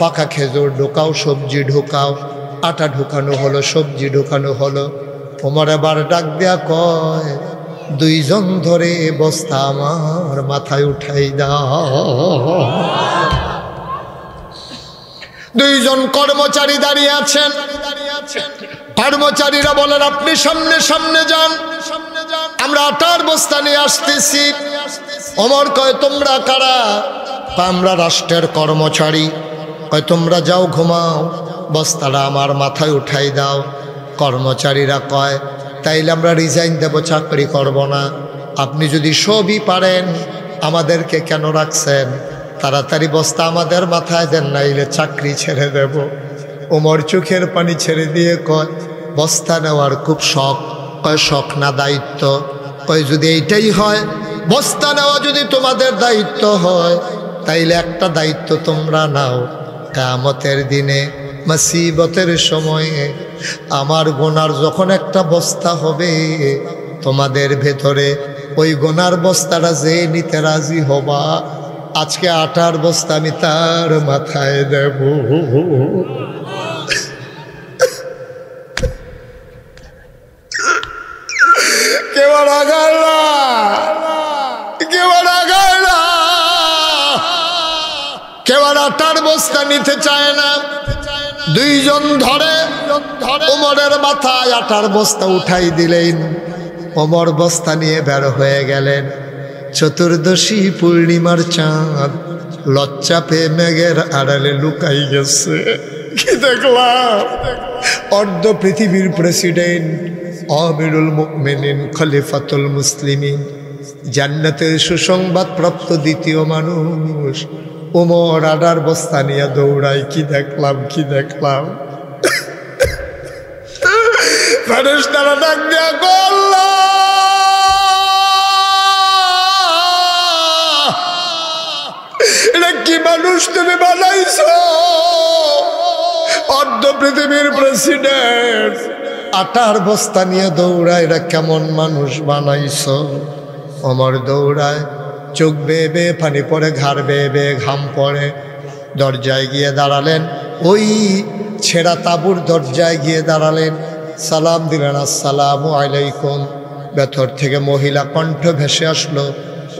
পাকা খেজুর ঢোকাও, সবজি ঢোকাও। আটা ঢুকানো হলো, সবজি ঢুকানো হলো। ওমর এবার ডাক দেয়া কয়, 2 জন ধরে বস্তা আমার মাথায় উঠাই দাও। 2 জন কর্মচারী দাঁড়িয়ে আছেন। কর্মচারীরা বলেন, আপনি সামনে সামনে যান, আমরা আটার বস্তা নিয়ে আসতেছি। ওমর কয়, তোমরা কারা? আমরা রাষ্ট্রের কর্মচারী। কয়, তোমরা যাও ঘুমাও, বস্তাটা আমার মাথায় উঠাই দাও। কর্মচারীরা কয়, তাইলে আমরা রিজাইন দেব, চাকরি করব না। আপনি যদি সবই পারেন আমাদেরকে কেন রাখছেন? তাড়াতাড়ি বস্তা আমাদের মাথায় দেন, নাইলে চাকরি ছেড়ে দেব। ওমর চোখের পানি ছেড়ে দিয়ে কয়, বস্তা নেওয়ার খুব শখ। কয়, শখ না দায়িত্ব? কয়, যদি এইটাই হয়, বস্তা নেওয়া যদি তোমাদের দায়িত্ব হয়, তাইলে একটা দায়িত্ব তোমরা নাও। কিয়ামতের দিনে মুসিবতের সময়ে আমার গোনার যখন একটা বস্তা হবে, তোমাদের ভেতরে ওই গোনার বস্তাটা যে নিতে রাজি হবা, আজকে আটার বস্তা আমি তার মাথায় দেব। কেবল আগালা, কেবল আগালা, কেবল আটার বস্তা নিতে চায় না। 2 জন ধরে ওমরের মাথায় আটার বস্তা উঠাই দিলেন। ওমর বস্তা নিয়ে বের হয়ে গেলেন। চতুর্দশী পূর্ণিমার চাঁদ লজ্জা পেয়ে মেঘের আড়ালে লুকাই গেছে। কি দেখলাম? অর্ধ পৃথিবীর প্রেসিডেন্ট, আমিরুল মুমিনিন, খলিফাতুল মুসলিমিন, জান্নাতের সুসংবাদ প্রাপ্ত দ্বিতীয় মানুষ ওমর আটার বস্তা নিয়ে দৌড়াই। কি দেখলাম, কি দেখলাম? ফেরেশতারা ডাক দিয়া আল্লাহ, এটা কি মানুষ তুমি বানাইছো? অর্ধ পৃথিবীর প্রেসিডেন্ট আটার বস্তা নিয়ে দৌড়ায়, এটা কেমন মানুষ বানাইছো? ওমর দৌড়ায়, চোখ বেয়ে বেয়ে পানি পড়ে, ঘাড় বেয়ে বেয়ে ঘাম পড়ে। দরজায় গিয়ে দাঁড়ালেন, ওই ছেঁড়া তাঁবুর দরজায় গিয়ে দাঁড়ালেন। সালাম দিলেন, আসসালামু আলাইকুম। ভেতর থেকে মহিলা কণ্ঠ ভেসে আসলো,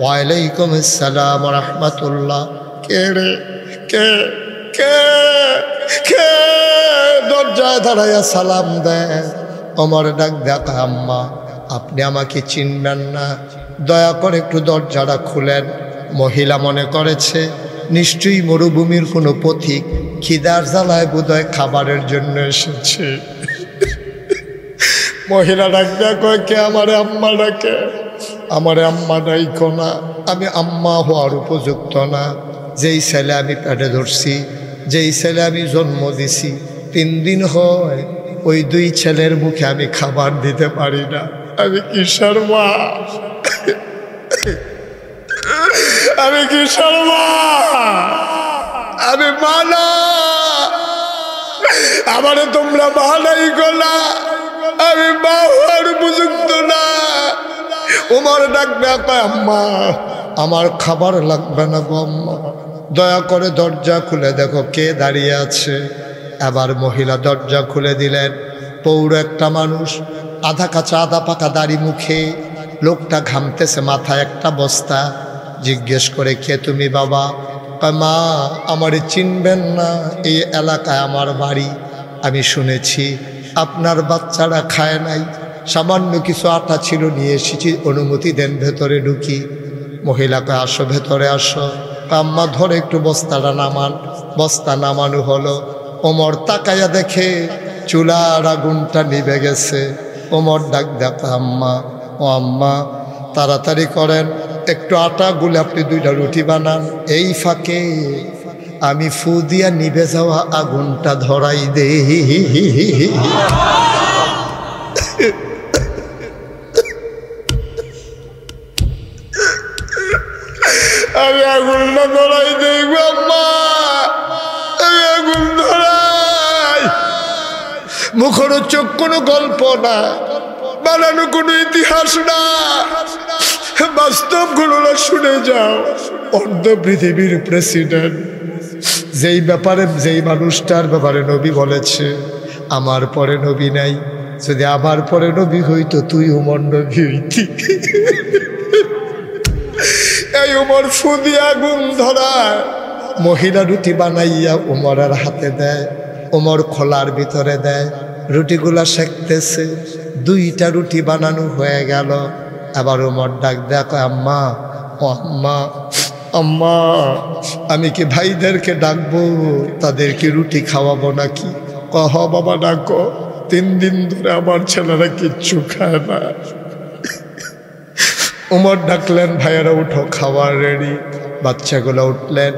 ওয়ালাইকুম আসসালাম রাহমাতুল্লাহ। কে রে? কে কে কে? দরজায় দাঁড়াইয়া সালাম দেয়। ওমর ডাক দেখা, আম্মা আপনি আমাকে চিনবেন না, দয়া করে একটু দরজাটা খুলেন। মহিলা মনে করেছে নিশ্চয়ই মরুভূমির কোনো পথিক খিদার জ্বালায় বোধহয় খাবারের জন্য এসেছে। মহিলা ডাক দেয়া কয়, কে? আমারে আম্মা ডাকে। আমারে আম্মা ডাইকো না, আমি আম্মা হওয়ার উপযুক্ত না। যেই ছেলে আমি পেটে ধরছি, যেই ছেলে আমি জন্ম দিছি, 3 দিন হয় ওই 2 ছেলের মুখে আমি খাবার দিতে পারি না। আমি কিসের মা? আমি কিসের মা? আমি মা না, আমারে তোমরা মা নাই গোলা, আমি মা হওয়ার উপযুক্ত না। ওমর ডাক দেয়া কয়, আম্মা আমার খাবার লাগবে না গো আম্মা, দয়া করে দরজা খুলে দেখো কে দাঁড়িয়ে আছে। এবার মহিলা দরজা খুলে দিলেন। পৌর একটা মানুষ, আধা কাঁচা আধা পাকা দাড়ি মুখে, লোকটা ঘামতেছে, মাথায় একটা বস্তা। জিজ্ঞেস করে, কে তুমি বাবা? মা আমারে চিনবেন না, এই এলাকায় আমার বাড়ি। আমি শুনেছি আপনার বাচ্চারা খায় নাই, সামান্য কিছু আটা ছিল, নিয়ে এসেছি, অনুমতি দেন ভেতরে ঢুকি। মহিলাকে, আসো ভেতরে আসো। আম্মা ধরে একটু বস্তাটা নামান। বস্তা নামানো হলো। ওমর তাকায়া দেখে চুলার আগুনটা নিভে গেছে। ওমর ডাক দেখা, আম্মা, ও আম্মা তাড়াতাড়ি করেন, একটু আটা গুলে আপনি 2টা রুটি বানান, এই ফাঁকে আমি ফু দিয়া নিভে যাওয়া আগুনটা ধরাই দে। আমি আগুনটা ধরাই দেই গো আম্মা, আমি আগুন ধরাই। মুখরোচক কোনো গল্প না, বানানো কোনো ইতিহাস না, বাস্তব ঘটনা শুনে যাও। অর্ধ পৃথিবীর প্রেসিডেন্ট যেই ব্যাপারে, যেই মানুষটার ব্যাপারে নবী বলেছে আমার পরে নবী নাই, যদি আমার পরে নবী হইতো তুই উমর নবী হইতি। এই উমর ফুদি আগুন ধরা, মহিলা রুটি বানাইয়া উমরের হাতে দেয়, উমর খোলার ভিতরে দেয়, রুটিগুলা সেঁকতেছে। 2টা রুটি বানানো হয়ে গেল। আবার উমর ডাক দেখো, আম্মা, ও আম্মা, আম্মা আমি কি ভাইদেরকে ডাকবো, তাদেরকে রুটি খাওয়াবো নাকি? কহ বাবা ডাকো, 3 দিন ধরে আমার ছেলেরা কিচ্ছু খায় না। উমর ডাকলেন, ভাইয়েরা উঠো, খাবার রেডি। বাচ্চাগুলো উঠলেন।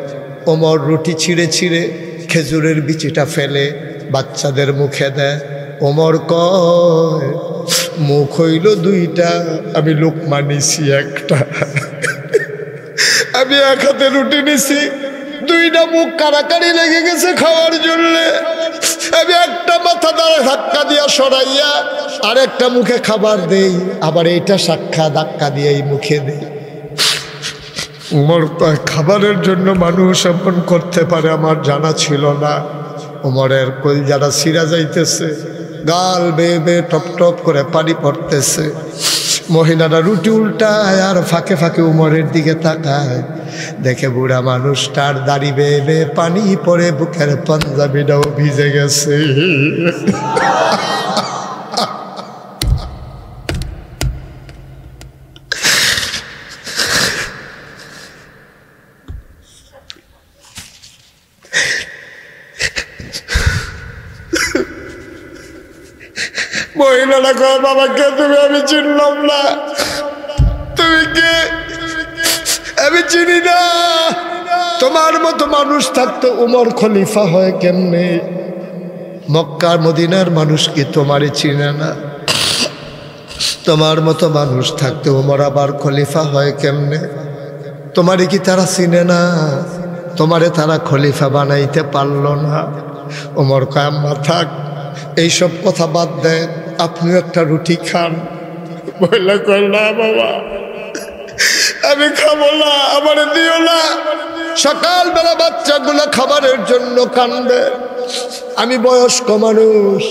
ওমর রুটি ছিঁড়ে ছিঁড়ে খেজুরের বিচিটা ফেলে বাচ্চাদের মুখে দেয়। ওমর কয়, মুখ হইল 2টা, আমি লোকমা নিছি 1টা। আমি 1 হাতে রুটি নিছি, 2টা মুখ কারাকারি লেগে গেছে খাওয়ার জন্য। আমি একটা মাথা দ্বারা ধাক্কা দিয়া সরাইয়া আরেকটা মুখে খাবার দেই, আবার এইটা সাক্ষা ধাক্কা দিয়ে এই মুখে দেই। উমর খাবারের জন্য মানুষ এমন করতে পারে আমার জানা ছিল না। উমরের কলজাটা ছিঁড়া যাইতেছে, গাল বেয়ে বেয়ে টপ টপ করে পানি পড়তেছে। মহিলারা রুটি উল্টায় আর ফাঁকে ফাঁকে উমরের দিকে তাকায়, দেখে বুড়া মানুষটার দাড়ি বেয়ে বেয়ে পানি পড়ে, বুকের পাঞ্জাবিটাও ভিজে গেছে। মহিলারা কয়, বাবা কে তুমি? আমি চিনলাম না, তুমি কে? আমি চিনি না। তোমার মতো মানুষ থাকতো উমর খলিফা হয় কেমনে? মক্কা মদিনার মানুষ কি তোমারই চিনে না? তোমার মতো মানুষ থাকতো উমর আবার খলিফা হয় কেমনে? তোমারই কি তারা চিনে না? তোমারে তারা খলিফা বানাইতে পারলো না। উমর কয়, আম্মা থাক, এইসব কথা বাদ দেয়, আপনি একটা রুটি খান। মহিলা কয়, না বাবা আমি খাবো না, আমার দিও না। সকালবেলা বাচ্চাগুলো খাবারের জন্য কান্দে, আমি বয়স্ক মানুষ,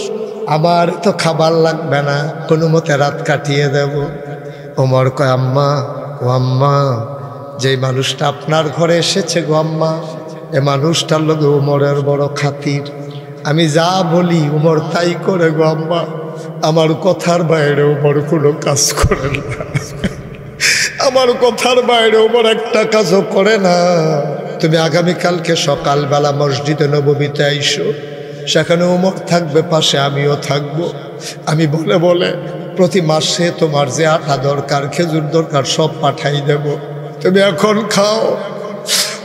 আমার তো খাবার লাগবে না, কোনো মতে রাত কাটিয়ে দেব। ওমর কয়, আম্মা, ও আম্মা, যেই মানুষটা আপনার ঘরে এসেছে গো আম্মা, এ মানুষটার লগে উমরের বড় খাতির, আমি যা বলি উমর তাই করে গো আম্মা, আমার কথার বাইরে উমর কোনো কাজ করে না, আমার কথার বাইরে উমর একটা কাজও করে না। তুমি আগামীকালকে সকালবেলা মসজিদে নববীতে আইসো, সেখানে উমর থাকবে পাশে, আমিও থাকবো। আমি বলে বলে প্রতি মাসে তোমার যে আটা দরকার, খেজুর দরকার, সব পাঠাই দেব, তুমি এখন খাও।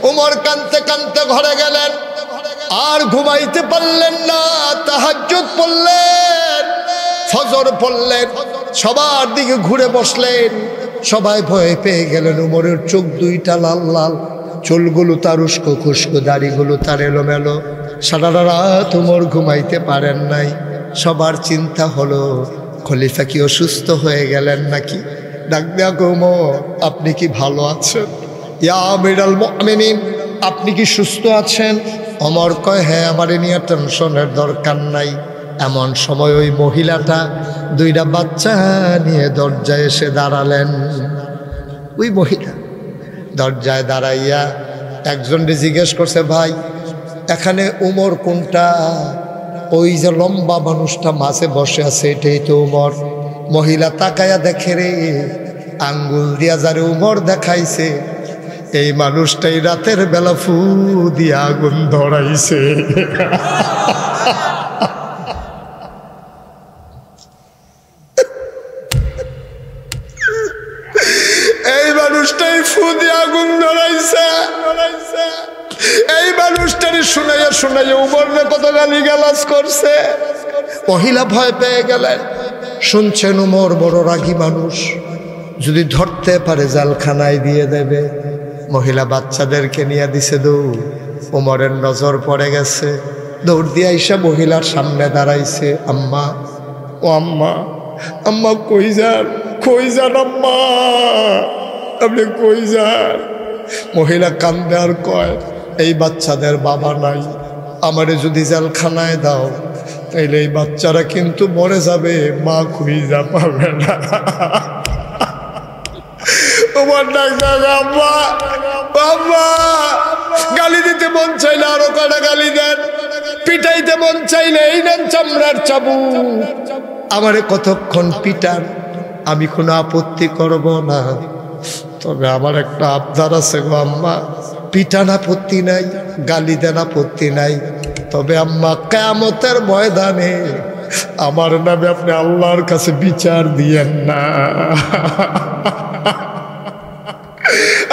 উমর কানতে কানতে ঘরে গেলেন, আর ঘুমাইতে পারলেন না। তাহাজ্জুদ পড়লেন, ফজর পড়লেন, সবার দিকে ঘুরে বসলেন। সবাই ভয় পেয়ে গেলেন। উমরের চোখ 2টা লাল লাল, চুলগুলো তার উস্কো খুস্কো, দাড়িগুলো তার এলোমেলো। সারা রাত উমর ঘুমাইতে পারেন নাই। সবার চিন্তা হলো খলিফা কি অসুস্থ হয়ে গেলেন নাকি? ডাক দেয়া, উমর আপনি কি ভালো আছেন? ইয়া আমিরুল মুমিনিন, আপনি কি সুস্থ আছেন? ওমর কয়, হ্যাঁ, আমার নিয়ে টেনশনের দরকার নাই। এমন সময় ওই মহিলাটা 2টা বাচ্চা নিয়ে দরজায় এসে দাঁড়ালেন। ওই মহিলা দরজায় দাঁড়াইয়া একজনকে জিজ্ঞেস করছে, ভাই এখানে উমর কোনটা? ওই যে লম্বা মানুষটা মাঝে বসে আছে, এটাই তো উমর। মহিলা তাকায়া দেখে রে, আঙ্গুল দিয়া যারে উমর দেখাইছে, এই মানুষটাই রাতের বেলা ফু দিয়া আগুন ধরাইছে। এই মানুষটাই ফুদি আগুন ধরাইছে, এই মানুষটারই শুনাইয়া শুনাইয়া উমরকে কত গালি গালাজ করছে। মহিলা ভয় পেয়ে গেলেন। শুনছেন উমর বড় রাগী মানুষ, যদি ধরতে পারে জেলখানায় দিয়ে দেবে। মহিলা বাচ্চাদেরকে নিয়ে দিছে দৌড়। উমরের নজর পড়ে গেছে, দৌড় দিয়ে আইসা মহিলার সামনে দাঁড়াইছে। আম্মা, ও আম্মা, আম্মা কই যান, কই যান আম্মা, আপনি কই যান? মহিলা কান্দে আর কয়, এই বাচ্চাদের বাবা নাই, আমারে যদি জেলখানায় দাও তাইলে এই বাচ্চারা কিন্তু মরে যাবে, মা খুঁজা পাবে না। তোমার ডাক্তার আম্মা, আম্মা, গালি দিতে মন চাইলে আরো কটা গালি দেন, পিটাইতে মন চাইলে এই নেন চামড়ার চাবুক, আমারে কতক্ষণ পিটান, আমি কোনো আপত্তি করব না। তবে আমার একটা আবদার আছে গো আম্মা, পিটান আপত্তি নাই, গালি দেন আপত্তি নাই, তবে আম্মা কিয়ামতের ময়দানে আমার নামে আপনি আল্লাহর কাছে বিচার দিয়েন না।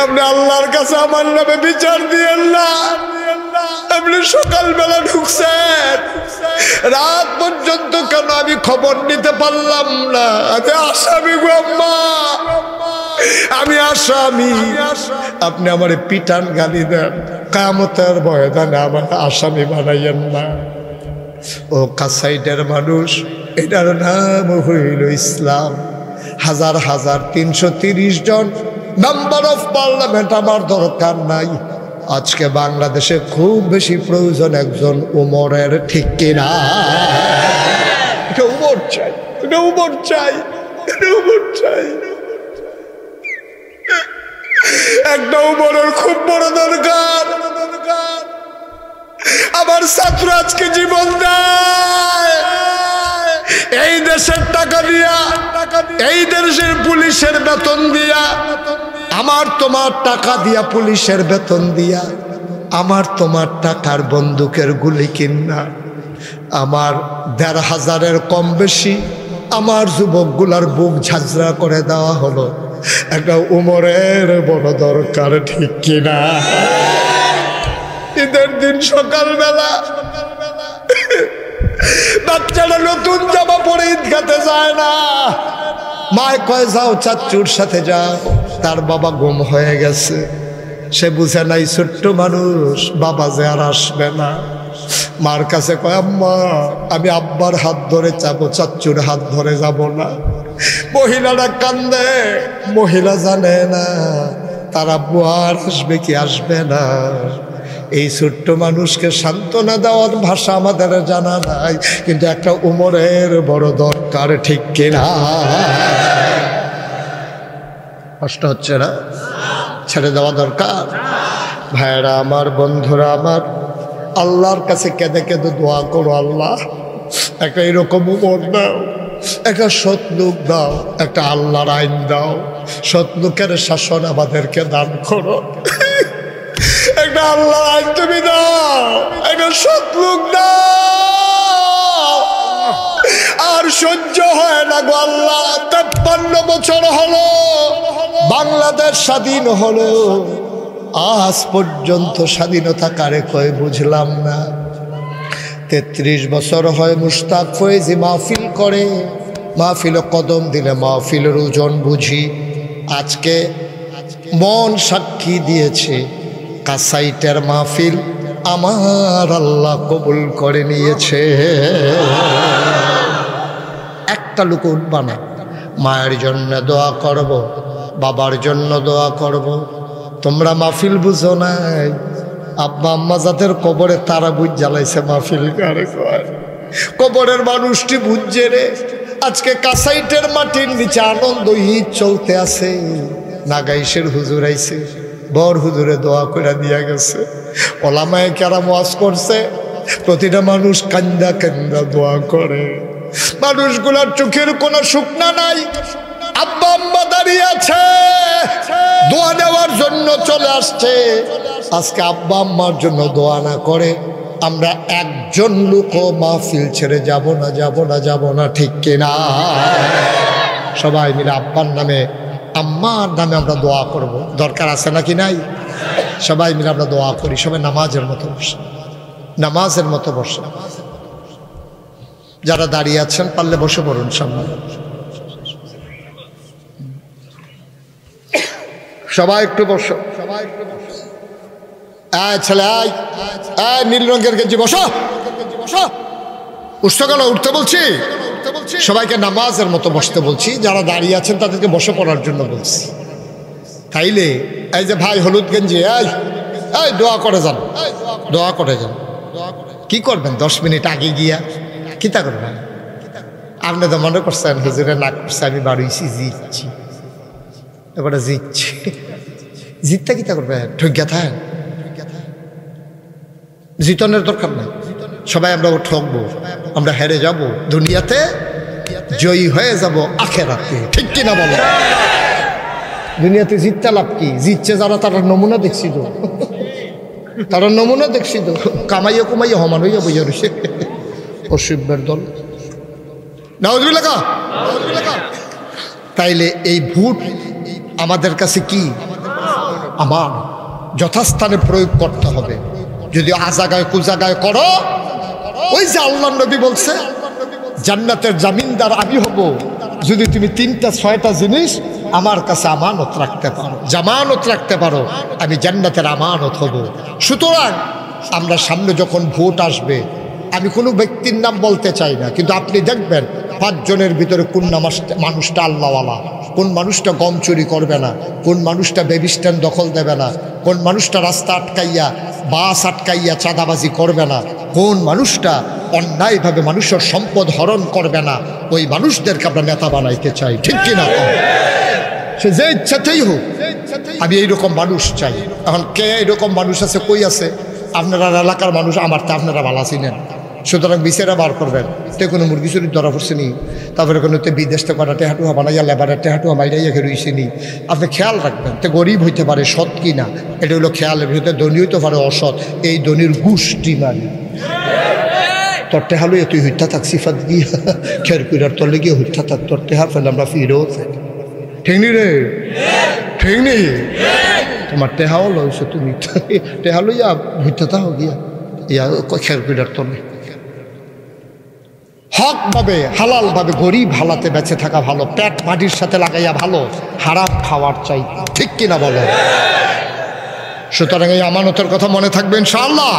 আপনি আল্লাহর কাছে আমার নামে বিচার দিয়েন না। আপনি সকালবেলা ঢুকছেন, রাত পর্যন্ত কেন আমি খবর নিতে পারলাম না? আমি আসামি গো আম্মা, আমি আসামি। আপনি আমার পিটান গালি দেন, কিয়ামতের ময়দানে আমার আসামি বানাইয়েন না। ও কাসাইডের মানুষ, এটার নাম হইল ইসলাম। হাজার হাজার 330 জন মেম্বার অফ পার্লামেন্ট আমার দরকার নাই। আজকে বাংলাদেশে খুব বেশি প্রয়োজন একজন উমরের, ঠিক কিনা? এটা উমর চাই, এটা উমর চাই, এটা উমর চাই। একটা উমরের খুব বড় দরকার। আমার ছাত্র আজকে জীবন দেয় এই দেশের টাকা দিয়া, এই দেশের পুলিশের বেতন দিয়া, আমার তোমার টাকা দিয়া, পুলিশের বেতন দিয়া, আমার তোমার টাকার বন্দুকের গুলি কিনা, আমার ১৫০০-এর কম বেশি আমার যুবকগুলার বুক ঝাঁঝরা করে দেওয়া হলো। একটা উমরের বড় দরকার, ঠিক কিনা? ঈদের দিন সকালবেলা বাচ্চারা নতুন জামা পরে ঈদগাতে যায় না, মায় কয় যাও চাচ্চুর সাথে যাও। তার বাবা গুম হয়ে গেছে, সে বুঝে নাই ছোট্ট মানুষ, বাবা যে আর আসবে না। মার কাছে কয় আম্মা, আমি আব্বার হাত ধরে যাবো, চাচ্চুর হাত ধরে যাব না। মহিলারা কান্দে, মহিলা জানে না তার আব্বু আর আসবে কি আসবে না। এই ছোট্ট মানুষকে সান্ত্বনা দেওয়ার ভাষা আমাদের জানা নাই, কিন্তু একটা উমরের বড় দরকার, ঠিক কিনা? কষ্ট হচ্ছে না? ছেড়ে দেওয়া দরকার। ভাইরা আমার, বন্ধুরা আমার, আল্লাহর কাছে কেঁদে কেঁদে দোয়া করো, আল্লাহ একটা এরকম উমর দাও, একটা সৎ লোক দাও, একটা আল্লাহর আইন দাও, সৎ লোকের শাসন আমাদেরকে দান করো। একটা আল্লাহর আইন তুমি দাও, একটা সৎ লোক দাও। আর সহ্য হয় না গো আল্লাহ, 53 বছর হলো বাংলাদেশ স্বাধীন হলো, আজ পর্যন্ত স্বাধীনতা কারে কয় বুঝলাম না। 33 বছর হয় মুশতাক ফয়েজি মাহফিল করে, মাহফিলে কদম দিলে মাহফিলের ওজন বুঝি। আজকে মন সাক্ষী দিয়েছে, কাসাইটের মাহফিল আমার আল্লাহ কবুল করে নিয়েছে। একটা লোক উঠবা না, মায়ের জন্য দোয়া করব, বাবার জন্য দোয়া করব। তোমরা মাহফিল বুঝো নাই, আব্বা আম্মা যাদের কবরে তারা বুঝ জ্বালাইছে মাহফিল কারে কয়। কবরের মানুষটি বুঝছে রে। আজকে কাসাইটের মাটির নিচে আনন্দ ঈদ চলতে আছে। নাগাইশের হুজুর আইছে, বর হুজুরে দোয়া করে দিয়া গেছে, ওলামায়ে কেরাম ওয়াজ করছে, প্রতিটা মানুষ কান্দা কান্দা দোয়া করে। মানুষগুলার চোখের কোনো শুকনা নাই, আব্বা আম্মা দাঁড়িয়ে আছে, দোয়া নেওয়ার জন্য চলে আসছে। আজকে আব্বা আম্মার জন্য দোয়া না করে আমরা একজন লোকও মাহফিল ছেড়ে যাব না, যাব না, যাব না, ঠিক কিনা? সবাই মিলে আব্বার নামে আম্মার নামে আমরা দোয়া করব। দরকার আছে নাকি নাই? সবাই মিলে আমরা দোয়া করি। সবাই নামাজের মতো বসে, নামাজের মতো বসে। যারা দাঁড়িয়ে আছেন পারলে বসে পড়ুন সামনে। সবাই একটু বসো, সবাই একটু বসো। ছেলে নীল রঙের গেঞ্জি বসো, বসো। উঠতে গেল, উঠতে বলছি। সবাইকে নামাজের মতো বসতে বলছি। যারা দাঁড়িয়ে আছেন তাদেরকে বসে পড়ার জন্য বলছি। তাইলে এই যে ভাই হলুদ গেঞ্জি, এই দোয়া করে যান, দোয়া করে যান। কি করবেন 10 মিনিট আগে গিয়া? কিতা করবেন? আপনি তো মনে করছেন হুজুরে না করছে, আমি বাড়িয়েছি, জিতছি। এবারে জিতছি, জিতটা কিতা করবেন? ঠকিয়া থাকেন, জিতনের দরকার নাই। সবাই আমরা ঠকবো, আমরা হেরে যাব দুনিয়াতে, জয়ী হয়ে যাব আখেরাতে, ঠিক কিনা বলো? দুনিয়াতে জিততে লাভ কি? জিতছে যারা, তারা নমুনা দেখছি তো, তারা নমুনা দেখছি তো, কামাইয়া কুমাইয়া হমান হইয়া বইয়া রয়েছে অসুবের দল। নাউজুবিল্লাহ। তাইলে এই ভোট আমাদের কাছে কি? আমার যথাস্থানে প্রয়োগ করতে হবে। যদি আজাগায় কুজাগায় করো, ওই যে আল্লাহ নবী বলছে জান্নাতের জামিনদার আমি হব যদি তুমি 3টা 6টা জিনিস আমার কাছে আমানত রাখতে পারো, জামানত রাখতে পারো, আমি জান্নাতের আমানত হব। সুতরাং আমরা সামনে যখন ভোট আসবে, আমি কোনো ব্যক্তির নাম বলতে চাই না, কিন্তু আপনি দেখবেন 5 জনের ভিতরে কোন মানুষটা আল্লাহওয়ালা, কোন মানুষটা গম চুরি করবে না, কোন মানুষটা বেবিস্ট্যান্ড দখল দেবে না, কোন মানুষটা রাস্তা আটকাইয়া বাস আটকাইয়া চাঁদাবাজি করবে না, কোন মানুষটা অন্যায়ভাবে মানুষের সম্পদ হরণ করবে না, ওই মানুষদেরকে আমরা নেতা বানাইতে চাই, ঠিক কিনা? সে যে ইচ্ছাতেই হোক, আমি এইরকম মানুষ চাই। এখন কে এইরকম মানুষ আছে? কই আছে? আপনারা এলাকার মানুষ, আমার তা আপনারা ভালো চিনেন। সুতরাং বিচারা বার করবেন। তে কোনো মুরগি চুরি ধরা পড়ছে নি, তারপরে কোনো তে বিদেশ থেকে কটা টেহাটুয়া বানাইয়া লেবারের টেহাটুয়া মাইরাইয়া রয়েছে নি, আপনি খেয়াল রাখবেন। তে গরিব হইতে পারে, সৎ কি না, এটা হলো খেয়ালের ভিতরে। ধনী হইতে পারে অসৎ, এই ধনীর গোষ্ঠী মারি তোর টেহালো তুই হইতা থাক সিফাত গিয়া খের কুইরার তলে গিয়ে হইতা থাক, তোর টেহা ফেলে আমরা ফিরেও থাকি, ঠিক নি রে? ঠিক নি? তোমার টেহাও লইছো, তুমি টেহা লইয়া হইতা থাক গিয়া ইয়া খের কুইরার তলে। হকভাবে হালালভাবে গরিব হালাতে বেঁচে থাকা ভালো, পেট মাটির সাথে লাগাইয়া ভালো, হারাম খাওয়ার চাই, ঠিক কিনা বলো? সুতরাং এই আমানতের কথা মনে থাকবে ইনশাআল্লাহ।